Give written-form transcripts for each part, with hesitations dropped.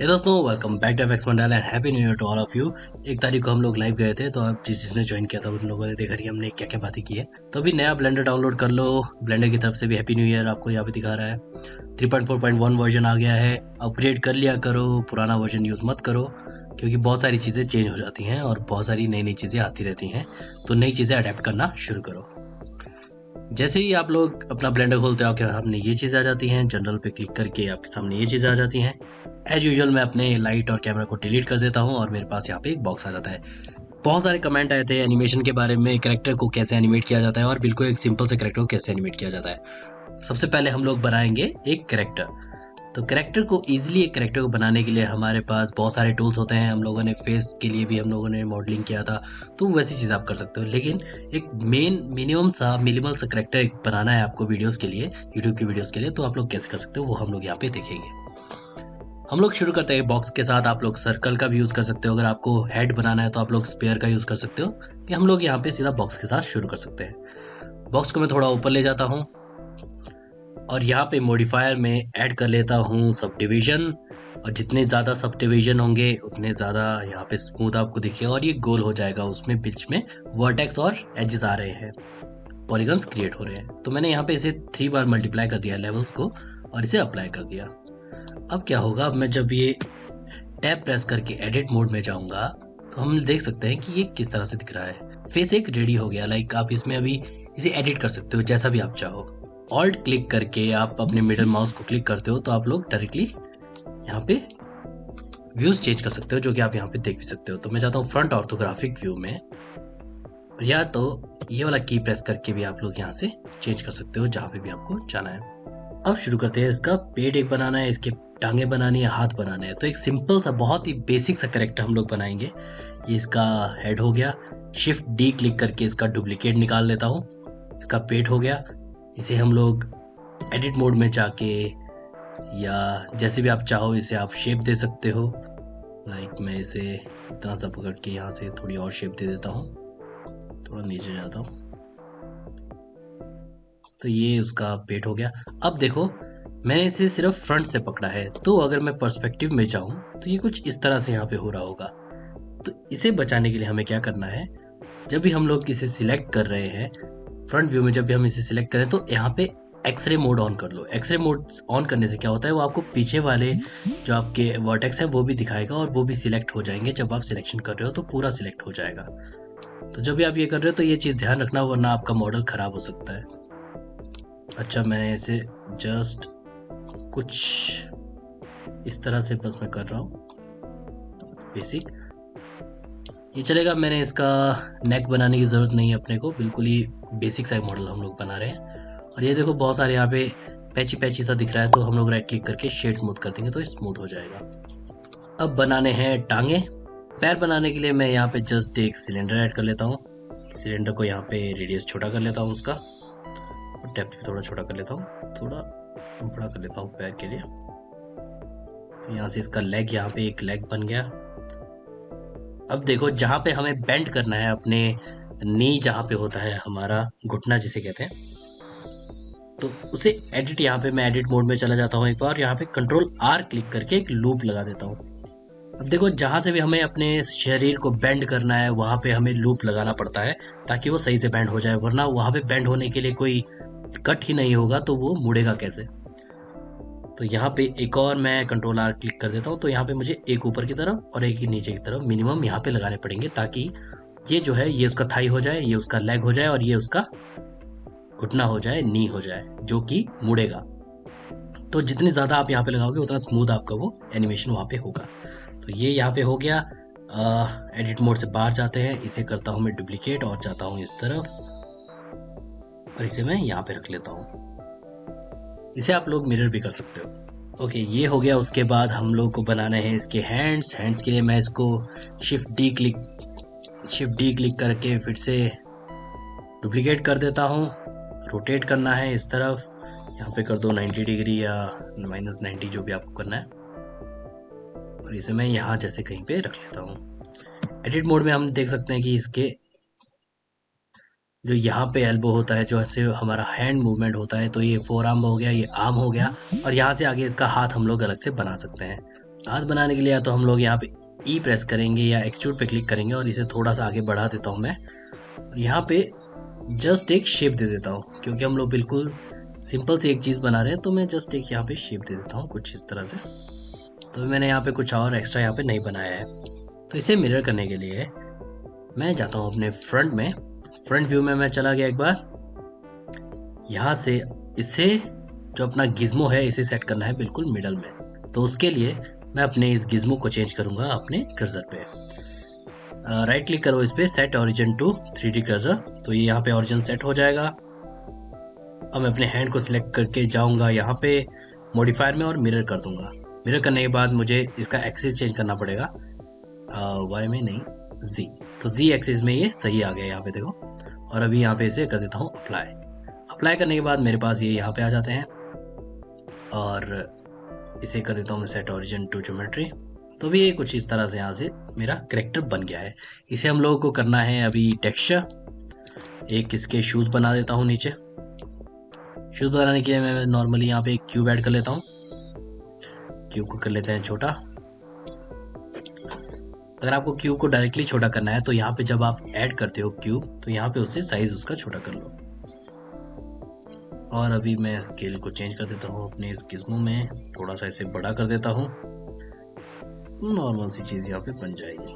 हे दोस्तों, welcome back to FX Mandal and happy new year to all of you. 1 तारीख को हम लोग लाइव गए थे, तो अब जिसने ज्वाइन किया था उन लोगों ने देखा कि हमने क्या क्या बातें की है। तो अभी नया ब्लेंडर डाउनलोड कर लो। ब्लेंडर की तरफ से भी हैप्पी न्यू ईयर आपको यहाँ पे दिखा रहा है। 3.4.1 वर्जन आ गया है। अपग्रेड कर लिया करो, पुराना वर्जन यूज़ मत करो, क्योंकि बहुत सारी चीज़ें चेंज हो जाती हैं और बहुत सारी नई नई चीज़ें आती रहती हैं। तो नई चीज़ें अडेप्ट करना शुरू करो। जैसे ही आप लोग अपना ब्लेंडर खोलते हो, आपके सामने ये चीज़ आ जाती हैं। जनरल पे क्लिक करके आपके सामने ये चीज़ आ जाती हैं। एज यूजुअल मैं अपने लाइट और कैमरा को डिलीट कर देता हूँ और मेरे पास यहाँ पे एक बॉक्स आ जाता है। बहुत सारे कमेंट आए थे एनिमेशन के बारे में, कैरेक्टर को कैसे एनिमेट किया जाता है और बिल्कुल एक सिंपल से कैरेक्टर को कैसे एनिमेट किया जाता है। सबसे पहले हम लोग बनाएंगे एक कैरेक्टर। तो कैरेक्टर को ईजिली एक कैरेक्टर को बनाने के लिए हमारे पास बहुत सारे टूल्स होते हैं। हम लोगों ने फेस के लिए भी हम लोगों ने मॉडलिंग किया था, तो वैसी चीज़ आप कर सकते हो। लेकिन एक मिनिमल सा कैरेक्टर बनाना है आपको वीडियोस के लिए, यूट्यूब की वीडियोस के लिए, तो आप लोग कैसे कर सकते हो वो हम लोग यहाँ पे देखेंगे। हम लोग शुरू करते हैं बॉक्स के साथ। आप लोग सर्कल का भी यूज़ कर सकते हो। अगर आपको हेड बनाना है तो आप लोग स्पेयर का यूज़ कर सकते हो, कि हम लोग यहाँ पे सीधा बॉक्स के साथ शुरू कर सकते हैं। बॉक्स को मैं थोड़ा ऊपर ले जाता हूँ और यहाँ पे मॉडिफायर में ऐड कर लेता हूँ सब डिवीजन। और जितने ज़्यादा सब डिवीजन होंगे उतने ज़्यादा यहाँ पे स्मूथ आपको दिखेगा और ये गोल हो जाएगा। उसमें बीच में वर्टेक्स और एजेस आ रहे हैं, पॉलीगन्स क्रिएट हो रहे हैं। तो मैंने यहाँ पे इसे 3 बार मल्टीप्लाई कर दिया लेवल्स को और इसे अप्लाई कर दिया। अब क्या होगा, अब मैं जब ये टैब प्रेस करके एडिट मोड में जाऊँगा तो हम देख सकते हैं कि ये किस तरह से दिख रहा है। फेस एक रेडी हो गया। लाइक आप इसमें अभी इसे एडिट कर सकते हो जैसा भी आप चाहो। ऑल्ट क्लिक करके आप अपने मिडल माउस को क्लिक करते हो तो आप लोग डायरेक्टली यहाँ पे व्यूज चेंज कर सकते हो, जो कि आप यहाँ पे देख भी सकते हो। तो मैं जाता हूँ फ्रंट ऑर्थोग्राफिक व्यू में, और या तो ये वाला की प्रेस करके भी आप लोग यहाँ से चेंज कर सकते हो जहाँ पे भी आपको जाना है। अब शुरू करते हैं। इसका पेट एक बनाना है, इसके टांगे बनानी है, हाथ बनाने हैं। तो एक सिंपल सा बहुत ही बेसिक सा कैरेक्टर हम लोग बनाएंगे। ये इसका हेड हो गया। शिफ्ट डी क्लिक करके इसका डुप्लीकेट निकाल लेता हूँ। इसका पेट हो गया। इसे हम लोग एडिट मोड में जाके या जैसे भी आप चाहो इसे आप शेप दे सकते हो। लाइक मैं इसे इतना सा पकड़ के यहाँ से थोड़ी और शेप दे देता हूँ, थोड़ा नीचे जाता हूँ। तो ये उसका पेट हो गया। अब देखो, मैंने इसे सिर्फ फ्रंट से पकड़ा है, तो अगर मैं पर्सपेक्टिव में जाऊं तो ये कुछ इस तरह से यहाँ पे हो रहा होगा। तो इसे बचाने के लिए हमें क्या करना है, जब भी हम लोग इसे सिलेक्ट कर रहे हैं फ्रंट व्यू में, जब भी हम इसे सिलेक्ट करें तो यहाँ पे एक्सरे मोड ऑन कर लो। एक्सरे मोड ऑन करने से क्या होता है, वो आपको पीछे वाले जो आपके वर्टेक्स है वो भी दिखाएगा और वो भी सिलेक्ट हो जाएंगे। जब आप सिलेक्शन कर रहे हो तो पूरा सिलेक्ट हो जाएगा। तो जब भी आप ये कर रहे हो तो ये चीज़ ध्यान रखना, वरना आपका मॉडल ख़राब हो सकता है। अच्छा, मैंने इसे जस्ट कुछ इस तरह से बस मैं कर रहा हूँ, बेसिक ये चलेगा। मैंने इसका नेक बनाने की ज़रूरत नहीं है अपने को, बिल्कुल ही बेसिक सा मॉडल हम लोग बना रहे हैं। और ये देखो बहुत सारे यहाँ पे पैची पैची सा दिख रहा है, तो हम लोग राइट क्लिक करके शेड स्मूथ कर देंगे तो स्मूथ हो जाएगा। अब बनाने हैं टांगे। पैर बनाने के लिए मैं यहाँ पे जस्ट एक सिलेंडर ऐड कर लेता हूँ। सिलेंडर को यहाँ पे रेडियस छोटा कर लेता हूँ उसका, और डेप्थ भी थोड़ा छोटा कर लेता हूँ, थोड़ा बड़ा कर लेता हूँ पैर के लिए। तो यहाँ से इसका लेग, यहाँ पे एक लेग बन गया। अब देखो, जहाँ पे हमें बेंड करना है, अपने नी जहाँ पे होता है हमारा घुटना जिसे कहते हैं, तो उसे एडिट, यहाँ पे मैं एडिट मोड में चला जाता हूँ एक बार। यहाँ पे कंट्रोल आर क्लिक करके एक लूप लगा देता हूँ। अब देखो, जहाँ से भी हमें अपने शरीर को बेंड करना है वहाँ पे हमें लूप लगाना पड़ता है ताकि वो सही से बेंड हो जाए, वरना वहाँ पे बेंड होने के लिए कोई कट ही नहीं होगा तो वो मुड़ेगा कैसे। तो यहाँ पे एक और मैं कंट्रोल आर क्लिक कर देता हूँ, तो यहाँ पे मुझे एक ऊपर की तरफ और एक ही नीचे की तरफ मिनिमम यहाँ पे लगाने पड़ेंगे, ताकि ये जो है ये उसका थाई हो जाए, ये उसका लेग हो जाए और ये उसका घुटना हो जाए, नी हो जाए, जो कि मुड़ेगा। तो जितनी ज़्यादा आप यहाँ पे लगाओगे उतना स्मूथ आपका वो एनिमेशन वहाँ पे होगा। तो ये यहाँ पे हो गया। एडिट मोड से बाहर जाते हैं, इसे करता हूँ मैं डुप्लीकेट और जाता हूँ इस तरफ, और इसे मैं यहाँ पे रख लेता हूँ। इसे आप लोग मिरर भी कर सकते हो। ओके, ये हो गया। उसके बाद हम लोग को बनाना है इसके हैंड्स। हैंड्स के लिए मैं इसको शिफ्ट डी क्लिक करके फिर से डुप्लीकेट कर देता हूँ। रोटेट करना है इस तरफ, यहाँ पे कर दो 90 डिग्री या -90, जो भी आपको करना है, और इसे मैं यहाँ जैसे कहीं पे रख लेता हूँ। एडिट मोड में हम देख सकते हैं कि इसके जो यहाँ पे एल्बो होता है, जो ऐसे हमारा हैंड मूवमेंट होता है, तो ये फोर आर्म हो गया, ये आर्म हो गया, और यहाँ से आगे इसका हाथ हम लोग अलग से बना सकते हैं। हाथ बनाने के लिए या तो हम लोग यहाँ पे ई प्रेस करेंगे या एक्सट्रूड पे क्लिक करेंगे और इसे थोड़ा सा आगे बढ़ा देता हूँ मैं। और यहाँ पे जस्ट एक शेप दे देता हूँ, क्योंकि हम लोग बिल्कुल सिंपल सी एक चीज़ बना रहे हैं, तो मैं जस्ट एक यहाँ पे शेप दे देता हूँ कुछ इस तरह से। तो मैंने यहाँ पे कुछ और एक्स्ट्रा यहाँ पे नहीं बनाया है। तो इसे मिरर करने के लिए मैं जाता हूँ अपने फ्रंट में। फ्रंट व्यू में मैं चला गया एक बार। यहाँ से इसे जो अपना गिज्मो है इसे सेट करना है बिल्कुल मिडल में। तो उसके लिए मैं अपने इस गिज्मो को चेंज करूँगा अपने कर्सर पे। राइट क्लिक करो इस पे, set origin to 3D cursor. तो ये यहाँ पे ओरिजिन सेट हो जाएगा। अब मैं अपने हैंड को सिलेक्ट करके जाऊँगा यहाँ पे मॉडिफायर में और मिरर कर दूंगा। मिरर करने के बाद मुझे इसका एक्सिस चेंज करना पड़ेगा, वाई में नहीं, जी। तो जी एक्सिस में ये सही आ गया यहाँ पे देखो। और अभी यहाँ पे इसे कर देता हूँ अप्लाई। अप्लाई करने के बाद मेरे पास ये यहाँ पे आ जाते हैं और इसे कर देता हूँ मैं सेट ओरिजिन टू ज्योमेट्री। तो भी ये कुछ इस तरह से यहाँ से मेरा कैरेक्टर बन गया है। इसे हम लोगों को करना है अभी टेक्सचर। एक इसके शूज़ बना देता हूँ नीचे। शूज़ बनाने के लिए मैं नॉर्मली यहाँ पे एक क्यूब ऐड कर लेता हूँ। क्यूब को कर लेते हैं छोटा। अगर आपको क्यूब को डायरेक्टली छोटा करना है तो यहाँ पे जब आप ऐड करते हो क्यूब तो यहाँ पे उससे साइज उसका छोटा कर लो। और अभी मैं स्केल को चेंज कर देता हूँ अपने इस गिज्मो में, थोड़ा सा इसे बड़ा कर देता हूँ। नॉर्मल सी चीज़ यहाँ पे बन जाएगी।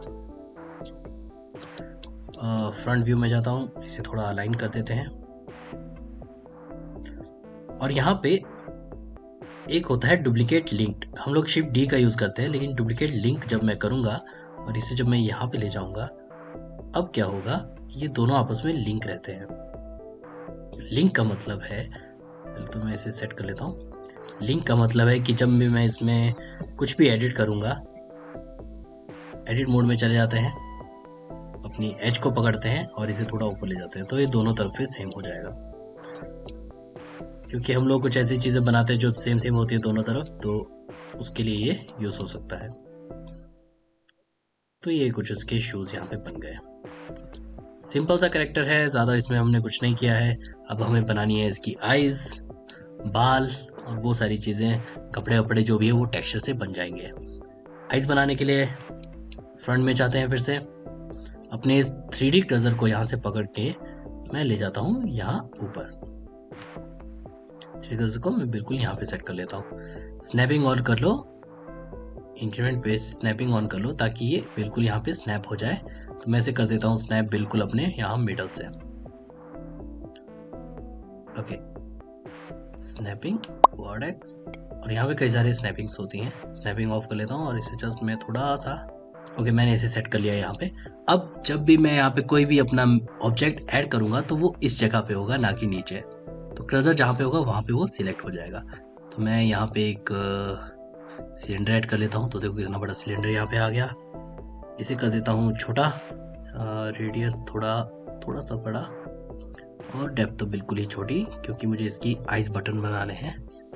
फ्रंट व्यू में जाता हूँ, इसे थोड़ा अलाइन कर देते हैं। और यहाँ पे एक होता है डुप्लीकेट लिंक। हम लोग शिफ्ट डी का यूज़ करते हैं, लेकिन डुप्लीकेट लिंक जब मैं करूँगा और इसे जब मैं यहाँ पे ले जाऊँगा, अब क्या होगा, ये दोनों आपस में लिंक रहते हैं। लिंक का मतलब है, तो मैं इसे सेट कर लेता हूँ। लिंक का मतलब है कि जब भी मैं इसमें कुछ भी एडिट करूँगा, एडिट मोड में चले जाते हैं, अपनी एज को पकड़ते हैं और इसे थोड़ा ऊपर ले जाते हैं, तो ये दोनों तरफ से सेम हो जाएगा। क्योंकि हम लोग कुछ ऐसी चीज़ें बनाते हैं जो सेम सेम होती है दोनों तरफ, तो उसके लिए ये यूज़ हो सकता है। तो ये कुछ इसके शूज़ यहाँ पे बन गए। सिंपल सा कैरेक्टर है, ज़्यादा इसमें हमने कुछ नहीं किया है। अब हमें बनानी है इसकी आइज़, बाल और वो सारी चीज़ें, कपड़े वपड़े जो भी है वो टेक्सचर से बन जाएंगे। आइज़ बनाने के लिए फ्रंट में जाते हैं, फिर से अपने इस 3D कर्सर को यहाँ से पकड़ के मैं ले जाता हूँ यहाँ ऊपर। 3D कर्सर को मैं बिल्कुल यहाँ पे सेट कर लेता हूँ। स्नैपिंग ऑन कर लो, इंक्रीमेंट पे स्नैपिंग ऑन कर लो ताकि ये बिल्कुल यहाँ पे स्नैप हो जाए। तो मैं इसे कर देता हूँ स्नैप बिल्कुल अपने यहाँ मिडल से। ओके, स्नैपिंग वर्ड एक्स, और यहाँ पे कई सारे स्नैपिंग्स होती हैं। स्नैपिंग ऑफ कर लेता हूँ और इसे जस्ट मैं थोड़ा सा, ओके मैंने इसे सेट कर लिया यहाँ पे। अब जब भी मैं यहाँ पे कोई भी अपना ऑब्जेक्ट ऐड करूँगा तो वो इस जगह पे होगा, ना कि नीचे। तो कर्सर जहाँ पे होगा वहाँ पे वो सिलेक्ट हो जाएगा। तो मैं यहाँ पे एक सिलेंडर ऐड कर लेता हूँ। तो देखो कितना बड़ा सिलेंडर यहाँ पे आ गया। इसे कर देता हूँ छोटा, रेडियस थोड़ा सा बड़ा, और डेप्थ तो बिल्कुल ही छोटी, क्योंकि मुझे इसकी आइज बटन बनाने हैं।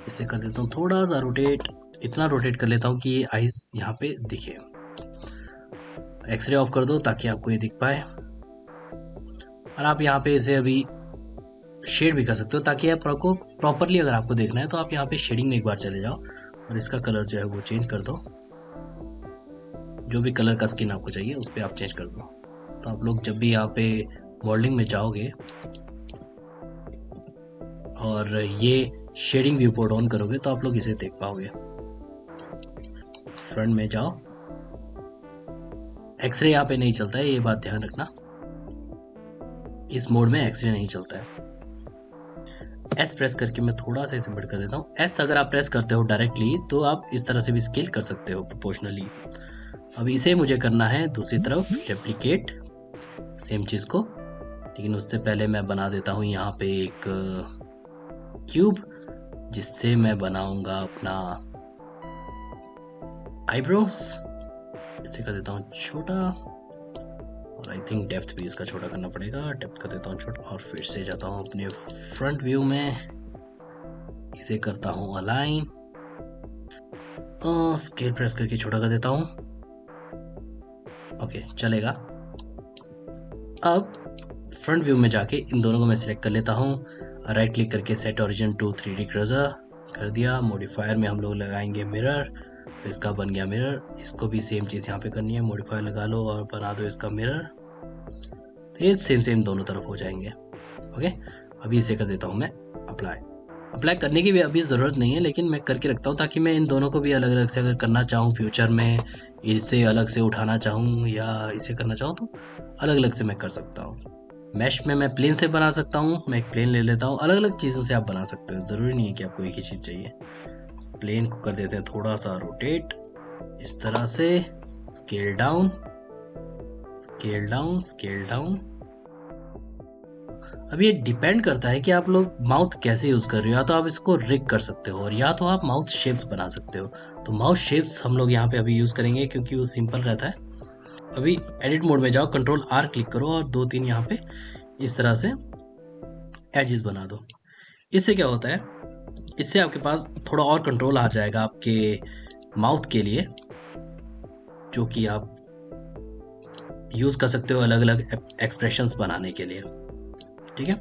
इसे कर देता हूँ थोड़ा सा रोटेट, इतना रोटेट कर लेता हूँ कि ये आइज यहाँ पे दिखे। एक्सरे ऑफ कर दो ताकि आपको ये दिख पाए। और आप यहाँ पे इसे अभी शेड भी कर सकते हो ताकि आपको प्रॉपरली अगर आपको देखना है तो आप यहाँ पे शेडिंग में एक बार चले जाओ और इसका कलर जो है वो चेंज कर दो। जो भी कलर का स्किन आपको चाहिए उस पर आप चेंज कर दो। तो आप लोग जब भी यहाँ पे मॉडलिंग में जाओगे और ये शेडिंग व्यू पोर्ट ऑन करोगे तो आप लोग इसे देख पाओगे। फ्रंट में जाओ, एक्सरे यहाँ पे नहीं चलता है, ये बात ध्यान रखना। इस मोड में एक्सरे नहीं चलता है। एस प्रेस करके मैं थोड़ा सा इसे बड़ा कर देता हूँ। एस अगर आप प्रेस करते हो डायरेक्टली तो आप इस तरह से भी स्केल कर सकते हो प्रोपोर्शनली। अब इसे मुझे करना है दूसरी तरफ रेप्लिकेट, सेम चीज़ को, लेकिन उससे पहले मैं बना देता हूँ यहाँ पे एक क्यूब, जिससे मैं बनाऊंगा अपना आईब्रोस। इसे कर देता हूँ छोटा, और आई थिंक डेप्थ भी इसका छोटा करना पड़ेगा। डेप्थ कर देता हूँ छोटा, और फिर से जाता हूँ अपने फ्रंट व्यू में, इसे करता हूँ अलाइन, स्केल प्रेस करके छोटा कर देता हूँ। ओके चलेगा। अब फ्रंट व्यू में जाके इन दोनों को मैं सिलेक्ट कर लेता हूँ, राइट क्लिक करके set origin to 3D cursor कर दिया। मॉडिफायर में हम लोग लगाएंगे मिरर, तो इसका बन गया मिरर। इसको भी सेम चीज़ यहाँ पे करनी है, मॉडिफायर लगा लो और बना दो इसका मिरर। तो ये सेम दोनों तरफ हो जाएंगे। ओके, अभी इसे कर देता हूँ मैं अप्लाई करने की भी अभी ज़रूरत नहीं है, लेकिन मैं करके रखता हूँ ताकि मैं इन दोनों को भी अलग अलग से अगर करना चाहूँ फ्यूचर में, इसे अलग से उठाना चाहूँ या इसे करना चाहूँ तो अलग अलग से मैं कर सकता हूँ। मैश में मैं प्लेन से बना सकता हूँ, मैं एक प्लेन ले लेता हूँ। अलग अलग चीज़ों से आप बना सकते हो, ज़रूरी नहीं है कि आपको एक ही चीज़ चाहिए। प्लेन को कर देते हैं थोड़ा सा रोटेट, इस तरह से scale down scale down scale down. अब ये डिपेंड करता है कि आप लोग माउथ कैसे यूज़ कर रहे हो। या तो आप इसको रिग कर सकते हो और या तो आप माउथ शेप्स बना सकते हो। तो माउथ शेप्स हम लोग यहाँ पे अभी यूज़ करेंगे क्योंकि वो सिंपल रहता है। अभी एडिट मोड में जाओ, कंट्रोल आर क्लिक करो और 2-3 यहाँ पे इस तरह से एजेस बना दो। इससे क्या होता है, इससे आपके पास थोड़ा और कंट्रोल आ जाएगा आपके माउथ के लिए, जो कि आप यूज़ कर सकते हो अलग अलग एक्सप्रेशंस बनाने के लिए। ठीक है,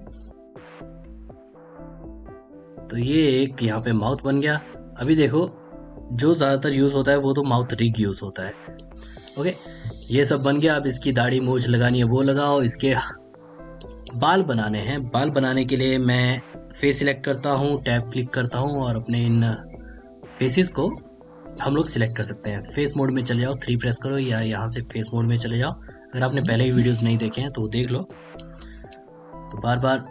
तो ये एक यहाँ पे माउथ बन गया। अभी देखो जो ज़्यादातर यूज़ होता है वो तो माउथ रिग यूज़ होता है। ओके, ये सब बन गया। अब इसकी दाढ़ी मूछ लगानी है वो लगाओ। इसके बाल बनाने हैं, बाल बनाने के लिए मैं फेस सिलेक्ट करता हूँ, टैब क्लिक करता हूँ और अपने इन फेसेस को हम लोग सिलेक्ट कर सकते हैं। फेस मोड में चले जाओ, 3 प्रेस करो या यहाँ से फेस मोड में चले जाओ। अगर आपने पहले ही वीडियोस नहीं देखे हैं तो वो देख लो। तो बार बार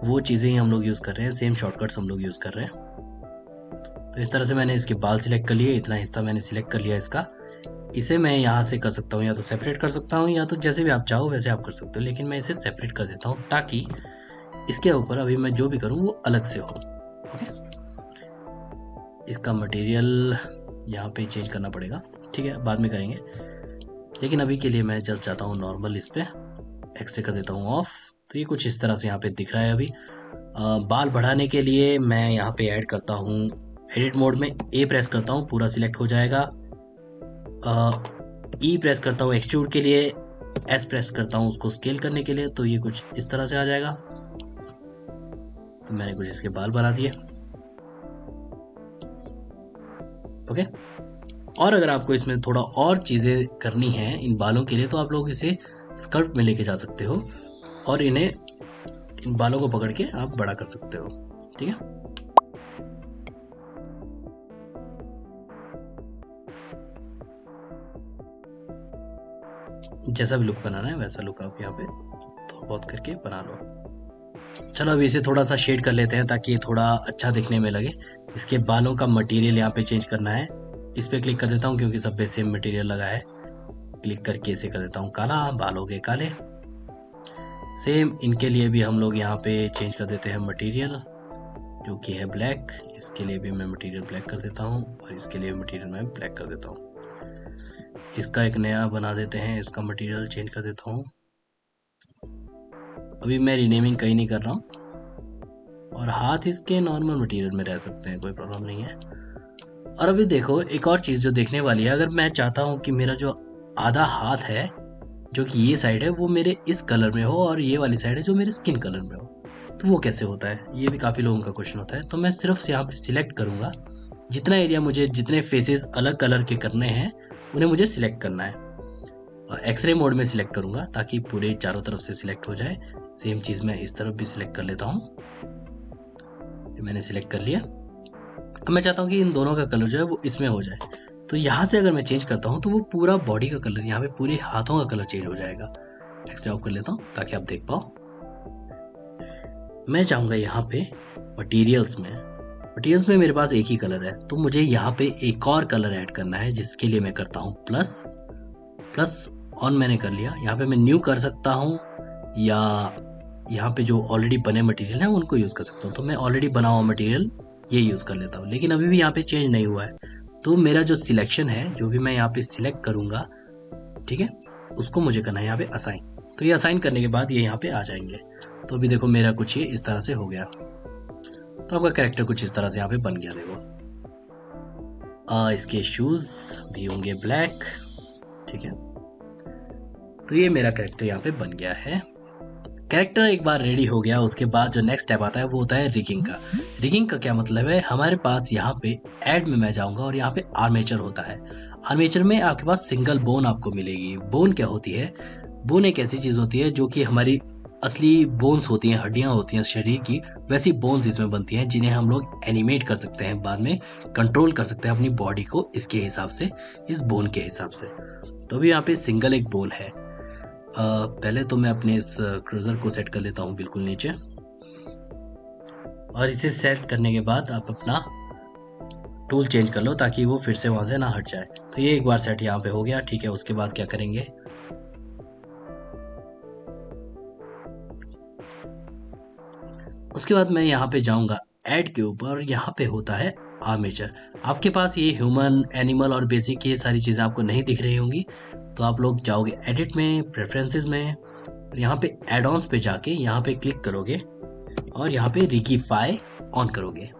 वो चीज़ें ही हम लोग यूज़ कर रहे हैं, सेम शॉर्टकट्स हम लोग यूज़ कर रहे हैं। तो इस तरह से मैंने इसके बाल सिलेक्ट कर लिए, इतना हिस्सा मैंने सिलेक्ट कर लिया इसका। इसे मैं यहाँ से कर सकता हूँ, या तो सेपरेट कर सकता हूँ या तो जैसे भी आप चाहो वैसे आप कर सकते हो, लेकिन मैं इसे सेपरेट कर देता हूँ ताकि इसके ऊपर अभी मैं जो भी करूँ वो अलग से हो। ओके, इसका मटेरियल यहाँ पे चेंज करना पड़ेगा, ठीक है, बाद में करेंगे। लेकिन अभी के लिए मैं जस्ट जाता हूँ नॉर्मल, इस पर एक्सरे कर देता हूँ ऑफ। तो ये कुछ इस तरह से यहाँ पे दिख रहा है। अभी बाल बढ़ाने के लिए मैं यहाँ पे ऐड करता हूँ, एडिट मोड में ए प्रेस करता हूँ, पूरा सिलेक्ट हो जाएगा। ई प्रेस करता हूँ एक्सट्रूड के लिए, एस प्रेस करता हूँ उसको स्केल करने के लिए। तो ये कुछ इस तरह से आ जाएगा। तो मैंने कुछ इसके बाल बना दिए। ओके, और अगर आपको इसमें थोड़ा और चीज़ें करनी है इन बालों के लिए तो आप लोग इसे स्कल्प्ट में लेके जा सकते हो और इन्हें, इन बालों को पकड़ के आप बड़ा कर सकते हो। ठीक है, जैसा भी लुक बनाना है वैसा लुक आप यहाँ पे थोड़ा बहुत करके बना लो। चलो अभी इसे थोड़ा सा शेड कर लेते हैं ताकि ये थोड़ा अच्छा दिखने में लगे। इसके बालों का मटेरियल यहाँ पे चेंज करना है। इस पर क्लिक कर देता हूँ क्योंकि सब पे सेम मटेरियल लगा है। क्लिक करके इसे कर देता हूँ काला, बाल हो गए काले। सेम इनके लिए भी हम लोग यहाँ पे चेंज कर देते हैं मटेरियल, जो कि है ब्लैक। इसके लिए भी मैं मटेरियल ब्लैक कर देता हूँ और इसके लिए मटेरियल मैं ब्लैक कर देता हूँ। इसका एक नया बना देते हैं, इसका मटेरियल चेंज कर देता हूँ। अभी मैं रीनेमिंग कहीं नहीं कर रहा हूँ और हाथ इसके नॉर्मल मटेरियल में रह सकते हैं, कोई प्रॉब्लम नहीं है। और अभी देखो एक और चीज़ जो देखने वाली है, अगर मैं चाहता हूँ कि मेरा जो आधा हाथ है जो कि ये साइड है वो मेरे इस कलर में हो और ये वाली साइड है जो मेरे स्किन कलर में हो, तो वो कैसे होता है, ये भी काफ़ी लोगों का क्वेश्चन होता है। तो मैं सिर्फ यहाँ पे सिलेक्ट करूँगा, जितना एरिया मुझे, जितने फेसेस अलग कलर के करने हैं उन्हें मुझे सिलेक्ट करना है। और एक्सरे मोड में सिलेक्ट करूँगा ताकि पूरे चारों तरफ से सिलेक्ट हो जाए। सेम चीज़ मैं इस तरफ भी सिलेक्ट कर लेता हूँ। मैंने सिलेक्ट कर लिया। अब मैं चाहता हूँ कि इन दोनों का कलर जो है वो इसमें हो जाए। तो यहाँ से अगर मैं चेंज करता हूँ तो वो पूरा बॉडी का कलर, यहाँ पे पूरे हाथों का कलर चेंज हो जाएगा। एक्सरे ऑफ कर लेता हूँ ताकि आप देख पाओ। मैं चाहूँगा यहाँ पे मटेरियल्स में मेरे पास एक ही कलर है, तो मुझे यहाँ पे एक और कलर ऐड करना है, जिसके लिए मैं करता हूँ प्लस ऑन मैंने कर लिया। यहाँ पे मैं न्यू कर सकता हूँ या यहाँ पे जो ऑलरेडी बने मटेरियल हैं उनको यूज़ कर सकता हूँ। तो मैं ऑलरेडी बना हुआ मटेरियल ये यूज़ कर लेता हूँ, लेकिन अभी भी यहाँ पे चेंज नहीं हुआ है। तो मेरा जो सिलेक्शन है, जो भी मैं यहाँ पे सिलेक्ट करूँगा, ठीक है, उसको मुझे करना है यहाँ पे असाइन। तो ये असाइन करने के बाद ये यहाँ पे आ जाएंगे। तो अभी देखो मेरा कुछ ये इस तरह से हो गया। तो आपका कैरेक्टर कुछ इस तरह से यहाँ पे बन गया। देखो इसके शूज़ भी होंगे ब्लैक, ठीक है। तो ये मेरा कैरेक्टर यहाँ पे बन गया है। कैरेक्टर एक बार रेडी हो गया, उसके बाद जो नेक्स्ट स्टेप आता है वो होता है रिगिंग का। रिगिंग का क्या मतलब है, हमारे पास यहाँ पे ऐड में मैं जाऊंगा और यहाँ पे आर्मेचर होता है। आर्मेचर में आपके पास सिंगल बोन आपको मिलेगी। बोन क्या होती है, बोन एक ऐसी चीज होती है जो कि हमारी असली बोन्स होती हैं, हड्डियां होती हैं शरीर की, वैसी बोन्स इसमें बनती हैं जिन्हें हम लोग एनिमेट कर सकते हैं, बाद में कंट्रोल कर सकते हैं अपनी बॉडी को इसके हिसाब से, इस बोन के हिसाब से। तो अभी यहाँ पे सिंगल एक बोन है। पहले तो मैं अपने इस क्रूजर को सेट कर लेता हूँ बिल्कुल नीचे, और इसे सेट करने के बाद आप अपना टूल चेंज कर लो ताकि वो फिर से वहां से ना हट जाए। तो ये एक बार सेट यहाँ पे हो गया, ठीक है। उसके बाद क्या करेंगे, उसके बाद मैं यहाँ पे जाऊंगा ऐड के ऊपर, यहाँ पे होता है आर्मेचर। आपके पास ये ह्यूमन, एनिमल और बेसिक ये सारी चीज़ें आपको नहीं दिख रही होंगी, तो आप लोग जाओगे एडिट में, प्रेफरेंसेस में, और यहाँ पे एड ऑन्स पे जाके यहाँ पे क्लिक करोगे और यहाँ पे रिगीफाई ऑन करोगे।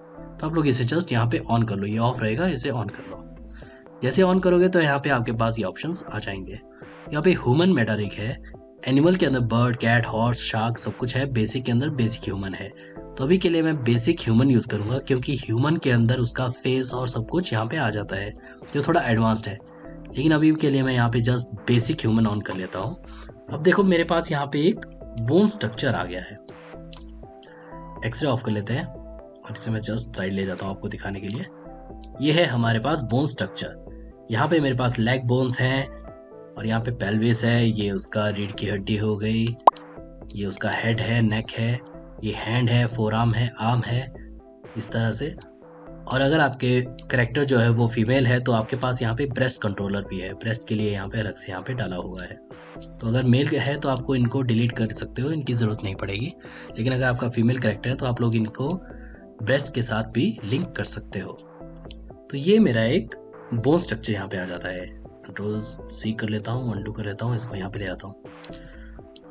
तो आप लोग इसे जस्ट यहाँ पे ऑन कर लो, ये ऑफ रहेगा, इसे ऑन कर लो। जैसे ऑन करोगे तो यहाँ पे आपके पास ये ऑप्शंस आ जाएंगे। यहाँ पे ह्यूमन मेटा रिग है, एनिमल के अंदर बर्ड, कैट, हॉर्स, शार्क सब कुछ है, बेसिक के अंदर बेसिक ह्यूमन है। तो अभी के लिए मैं बेसिक ह्यूमन यूज़ करूँगा क्योंकि ह्यूमन के अंदर उसका फेस और सब कुछ यहाँ पे आ जाता है, जो थोड़ा एडवांस्ड है। लेकिन अभी के लिए मैं यहाँ पे जस्ट बेसिक ह्यूमन ऑन कर लेता हूँ। अब देखो मेरे पास यहाँ पे एक बोन स्ट्रक्चर आ गया है। एक्सरे ऑफ कर लेते हैं और इसे मैं जस्ट साइड ले जाता हूँ आपको दिखाने के लिए। ये है हमारे पास बोन स्ट्रक्चर। यहाँ पे मेरे पास लेग बोन्स हैं और यहाँ पे पेल्विस है, ये उसका रीढ़ की हड्डी हो गई, ये उसका हेड है, नेक है, ये हैंड है, फोर आर्म है, आर्म है, इस तरह से। और अगर आपके कैरेक्टर जो है वो फीमेल है तो आपके पास यहाँ पे ब्रेस्ट कंट्रोलर भी है, ब्रेस्ट के लिए यहाँ पे अलग से यहाँ पे डाला हुआ है। तो अगर मेल है तो आपको इनको डिलीट कर सकते हो, इनकी ज़रूरत नहीं पड़ेगी। लेकिन अगर आपका फीमेल कैरेक्टर है तो आप लोग इनको ब्रेस्ट के साथ भी लिंक कर सकते हो। तो ये मेरा एक बोन स्ट्रक्चर यहाँ पे आ जाता है। कंट्रोल सी कर लेता हूँ, अंडू कर लेता हूँ, इसको यहाँ पे ले आता हूँ।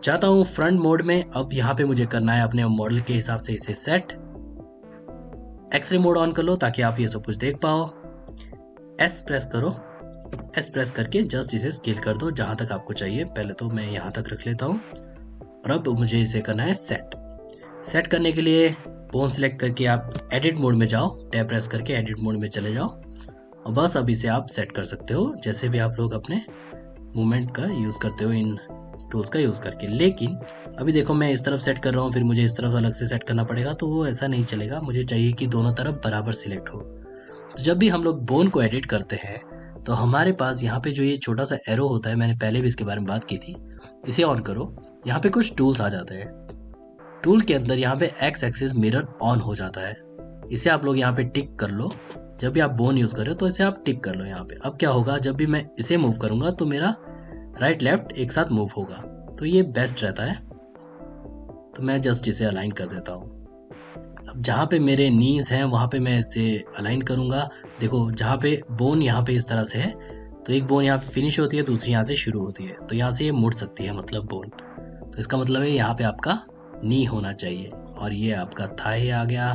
चाहता हूँ फ्रंट मोड में। अब यहाँ पे मुझे करना है अपने मॉडल के हिसाब से इसे सेट। एक्सरे मोड ऑन कर लो ताकि आप ये सब कुछ देख पाओ। एस प्रेस करो, एस प्रेस करके जस्ट इसे स्केल कर दो जहाँ तक आपको चाहिए। पहले तो मैं यहाँ तक रख लेता हूँ और अब मुझे इसे करना है सेट। सेट करने के लिए बोन सेलेक्ट करके आप एडिट मोड में जाओ, टैब प्रेस करके एडिट मोड में चले जाओ और बस अब इसे आप सेट कर सकते हो जैसे भी आप लोग अपने मूवमेंट का यूज़ करते हो इन टूल्स का यूज़ करके। लेकिन अभी देखो मैं इस तरफ सेट कर रहा हूँ, फिर मुझे इस तरफ अलग से सेट करना पड़ेगा, तो वो ऐसा नहीं चलेगा। मुझे चाहिए कि दोनों तरफ बराबर सिलेक्ट हो। तो जब भी हम लोग बोन को एडिट करते हैं तो हमारे पास यहाँ पे जो ये छोटा सा एरो होता है, मैंने पहले भी इसके बारे में बात की थी, इसे ऑन करो। यहाँ पे कुछ टूल्स आ जाते हैं। टूल के अंदर यहाँ पे एक्स एक्सिस मिरर ऑन हो जाता है, इसे आप लोग यहाँ पे टिक कर लो। जब भी आप बोन यूज़ करो तो इसे आप टिक कर लो यहाँ पे। अब क्या होगा, जब भी मैं इसे मूव करूँगा तो मेरा राइट लेफ्ट एक साथ मूव होगा, तो ये बेस्ट रहता है। तो मैं जस्ट इसे अलाइन कर देता हूँ। अब जहाँ पे मेरे नीज हैं वहाँ पे मैं इसे अलाइन करूँगा। देखो जहाँ पे बोन यहाँ पे इस तरह से है, तो एक बोन यहाँ पे फिनिश होती है, दूसरी यहाँ से शुरू होती है, तो यहाँ से ये मुड़ सकती है मतलब बोन। तो इसका मतलब है यहाँ पे आपका नी होना चाहिए और ये आपका थाई आ गया,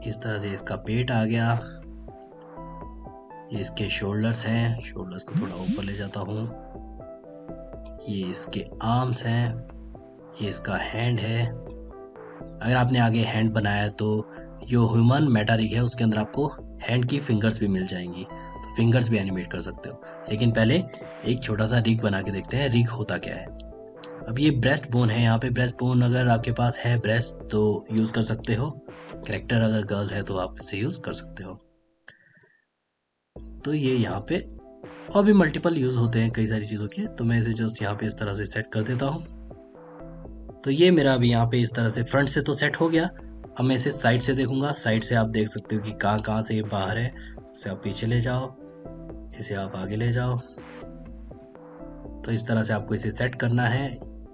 इस तरह से इसका पेट आ गया, ये इसके शोल्डर्स हैं, शोल्डर्स को थोड़ा ऊपर ले जाता हूँ, ये इसके आर्म्स हैं, ये इसका हैंड है। अगर आपने आगे हैंड बनाया तो जो ह्यूमन मेटा रिग है उसके अंदर आपको हैंड की फिंगर्स भी मिल जाएंगी, तो फिंगर्स भी एनिमेट कर सकते हो। लेकिन पहले एक छोटा सा रिग बना के देखते हैं रिग होता क्या है। अब ये ब्रेस्ट बोन है, यहाँ पे ब्रेस्ट बोन अगर आपके पास है ब्रेस्ट तो यूज़ कर सकते हो। कैरेक्टर अगर गर्ल है तो आप इसे यूज़ कर सकते हो। तो ये यहाँ पे और भी मल्टीपल यूज़ होते हैं कई सारी चीज़ों के, तो मैं इसे जस्ट यहाँ पे इस तरह से सेट कर देता हूँ। तो ये मेरा अभी यहाँ पे इस तरह से फ्रंट से तो सेट हो गया। अब मैं इसे साइड से देखूंगा। साइड से आप देख सकते हो कि कहाँ कहाँ से ये बाहर है। इसे आप पीछे ले जाओ, इसे आप आगे ले जाओ। तो इस तरह से आपको इसे सेट करना है।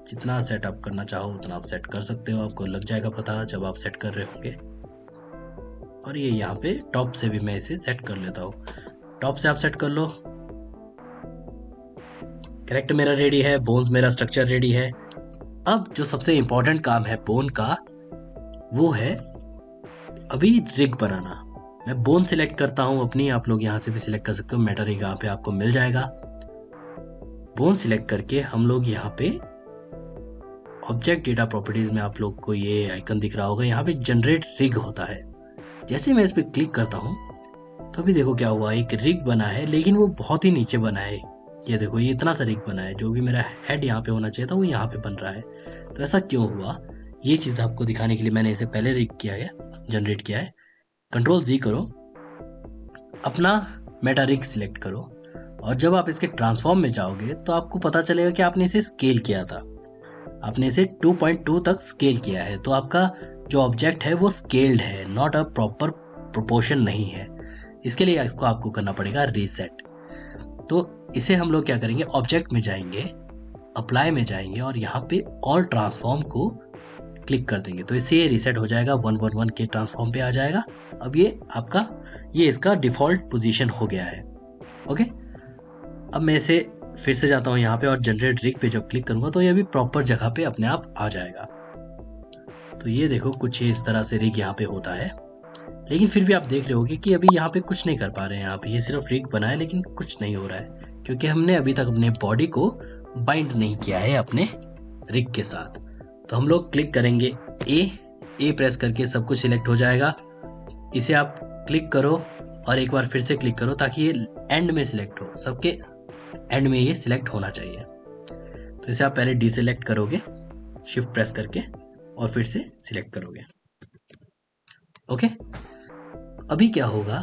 जितना सेट आप करना चाहो उतना आप सेट कर सकते हो, आपको लग जाएगा पता जब आप सेट कर रहे होंगे। और ये यहाँ पे टॉप से भी मैं इसे सेट कर लेता हूँ। टॉप से आप सेट कर लो। कैरेक्टर मेरा रेडी है, बोन्स मेरा स्ट्रक्चर रेडी है। अब जो सबसे इंपॉर्टेंट काम है बोन का वो है अभी रिग बनाना। मैं बोन सिलेक्ट करता हूँ अपनी, आप लोग यहाँ से भी सिलेक्ट कर सकते हो, मेटा रिग यहाँ पे आपको मिल जाएगा। बोन सिलेक्ट करके हम लोग यहाँ पे ऑब्जेक्ट डेटा प्रॉपर्टीज में आप लोग को ये आइकन दिख रहा होगा, यहाँ पे जनरेट रिग होता है। जैसे मैं इस पर क्लिक करता हूँ तो अभी देखो क्या हुआ, एक रिग बना है, लेकिन वो बहुत ही नीचे बना है। ये देखो ये इतना सा रिग बना है, जो भी मेरा हेड यहाँ पे होना चाहिए था वो यहाँ पे बन रहा है। तो ऐसा क्यों हुआ, ये चीज़ आपको दिखाने के लिए मैंने इसे पहले रिग किया है, जनरेट किया है। Ctrl+Z करो, अपना मेटा रिग सिलेक्ट करो, और जब आप इसके ट्रांसफॉर्म में जाओगे तो आपको पता चलेगा कि आपने इसे स्केल किया था। आपने इसे 2.2 तक स्केल किया है, तो आपका जो ऑब्जेक्ट है वो स्केल्ड है, नॉट अ प्रॉपर प्रोपोर्शन नहीं है। इसके लिए इसको आपको करना पड़ेगा रीसेट। तो इसे हम लोग क्या करेंगे, ऑब्जेक्ट में जाएंगे, अप्लाई में जाएंगे और यहाँ पे ऑल ट्रांसफॉर्म को क्लिक कर देंगे, तो इससे ये रीसेट हो जाएगा, 111 के ट्रांसफॉर्म पे आ जाएगा। अब ये इसका डिफ़ॉल्ट पोजीशन हो गया है। ओके, अब मैं इसे फिर से जाता हूँ यहाँ पे और जनरेट रिग पे जब क्लिक करूँगा तो ये भी प्रॉपर जगह पे अपने आप आ जाएगा। तो ये देखो कुछ इस तरह से रिग यहाँ पे होता है, लेकिन फिर भी आप देख रहे होगे कि अभी यहाँ पे कुछ नहीं कर पा रहे हैं। यहाँ पे ये सिर्फ रिग बना है लेकिन कुछ नहीं हो रहा है, क्योंकि हमने अभी तक अपने बॉडी को बाइंड नहीं किया है अपने रिग के साथ। तो हम लोग क्लिक करेंगे ए प्रेस करके सब कुछ सिलेक्ट हो जाएगा। इसे आप क्लिक करो और एक बार फिर से क्लिक करो ताकि ये एंड में सिलेक्ट हो, सबके एंड में ये सिलेक्ट होना चाहिए। तो इसे आप पहले डीसेलेक्ट करोगे शिफ्ट प्रेस करके और फिर से सिलेक्ट करोगे। ओके, अभी क्या होगा,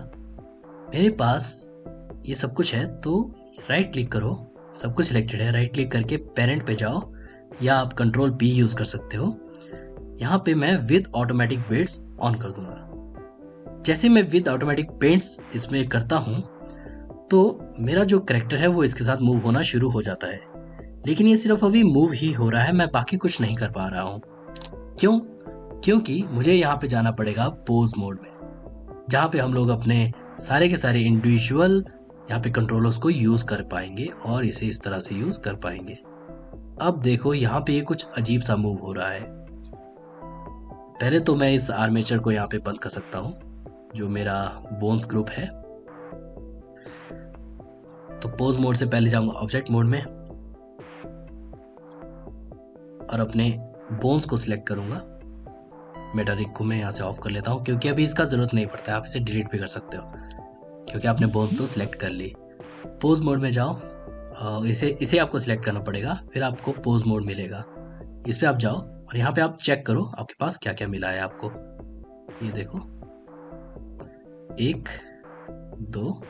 मेरे पास ये सब कुछ है, तो राइट क्लिक करो, सब कुछ सिलेक्टेड है, राइट क्लिक करके पेरेंट पे जाओ, या आप Ctrl+B यूज कर सकते हो। यहाँ पे मैं विद ऑटोमेटिक वेट्स ऑन कर दूंगा। जैसे मैं विद ऑटोमेटिक पेंट्स इसमें करता हूँ तो मेरा जो कैरेक्टर है वो इसके साथ मूव होना शुरू हो जाता है, लेकिन ये सिर्फ अभी मूव ही हो रहा है, मैं बाकी कुछ नहीं कर पा रहा हूँ। क्यों? क्योंकि मुझे यहाँ पे जाना पड़ेगा पोज मोड में, जहाँ पे हम लोग अपने सारे के सारे इंडिविजुअल यहाँ पे कंट्रोलर्स को यूज कर पाएंगे और इसे इस तरह से यूज कर पाएंगे। अब देखो यहाँ पे ये कुछ अजीब सा मूव हो रहा है। पहले तो मैं इस आर्मेचर को यहाँ पे बंद कर सकता हूँ, जो मेरा बोन्स ग्रुप है। तो पोज मोड से पहले जाऊंगा ऑब्जेक्ट मोड में और अपने बोन्स को सिलेक्ट करूंगा। मेटा रिग को मैं यहाँ से ऑफ कर लेता हूँ, क्योंकि अभी इसका जरूरत नहीं पड़ता है, आप इसे डिलीट भी कर सकते हो क्योंकि आपने बोन्स तो सिलेक्ट कर ली। पोज मोड में जाओ, इसे आपको सिलेक्ट करना पड़ेगा, फिर आपको पोज मोड मिलेगा। इस पे आप जाओ और यहाँ पे आप चेक करो आपके पास क्या क्या मिला है आपको। ये देखो 1 2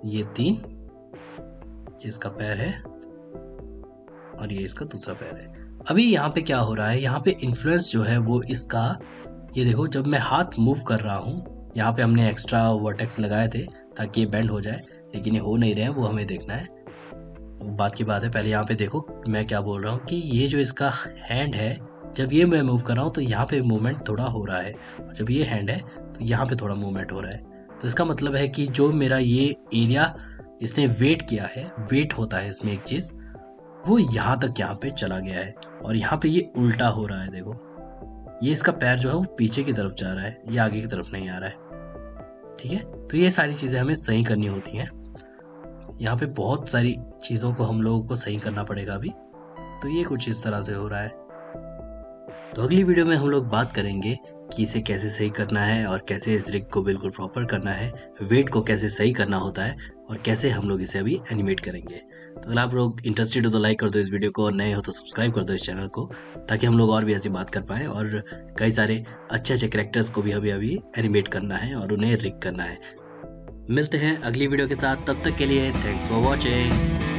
ये 3, ये इसका पैर है और ये इसका दूसरा पैर है। अभी यहाँ पे क्या हो रहा है, यहाँ पे इन्फ्लुएंस जो है वो इसका, ये देखो जब मैं हाथ मूव कर रहा हूँ, यहाँ पे हमने एक्स्ट्रा वर्टेक्स लगाए थे ताकि ये बेंड हो जाए, लेकिन ये हो नहीं रहे हैं, वो हमें देखना है, वो बात की बात है। पहले यहाँ पे देखो मैं क्या बोल रहा हूँ कि ये जो इसका हैंड है, जब ये मैं मूव कर रहा हूँ तो यहाँ पे मूवमेंट थोड़ा हो रहा है, और जब ये हैंड है तो यहाँ पे थोड़ा मूवमेंट हो रहा है। तो इसका मतलब है कि जो मेरा ये एरिया इसने वेट किया है, वेट होता है इसमें एक चीज़, वो यहाँ तक यहाँ पे चला गया है, और यहाँ पे ये उल्टा हो रहा है। देखो ये इसका पैर जो है वो पीछे की तरफ जा रहा है, ये आगे की तरफ नहीं आ रहा है। ठीक है, तो ये सारी चीज़ें हमें सही करनी होती हैं। यहाँ पे बहुत सारी चीज़ों को हम लोगों को सही करना पड़ेगा अभी। तो ये कुछ इस तरह से हो रहा है। तो अगली वीडियो में हम लोग बात करेंगे कि इसे कैसे सही करना है और कैसे इस रिग को बिल्कुल प्रॉपर करना है, वेट को कैसे सही करना होता है और कैसे हम लोग इसे अभी एनिमेट करेंगे। तो अगर आप लोग इंटरेस्टेड हो तो लाइक कर दो इस वीडियो को, और नए हो तो सब्सक्राइब कर दो इस चैनल को, ताकि हम लोग और भी ऐसी बात कर पाए, और कई सारे अच्छे अच्छे कैरेक्टर्स को भी अभी एनिमेट करना है और उन्हें रिग करना है। मिलते हैं अगली वीडियो के साथ, तब तक के लिए थैंक्स फॉर वॉचिंग।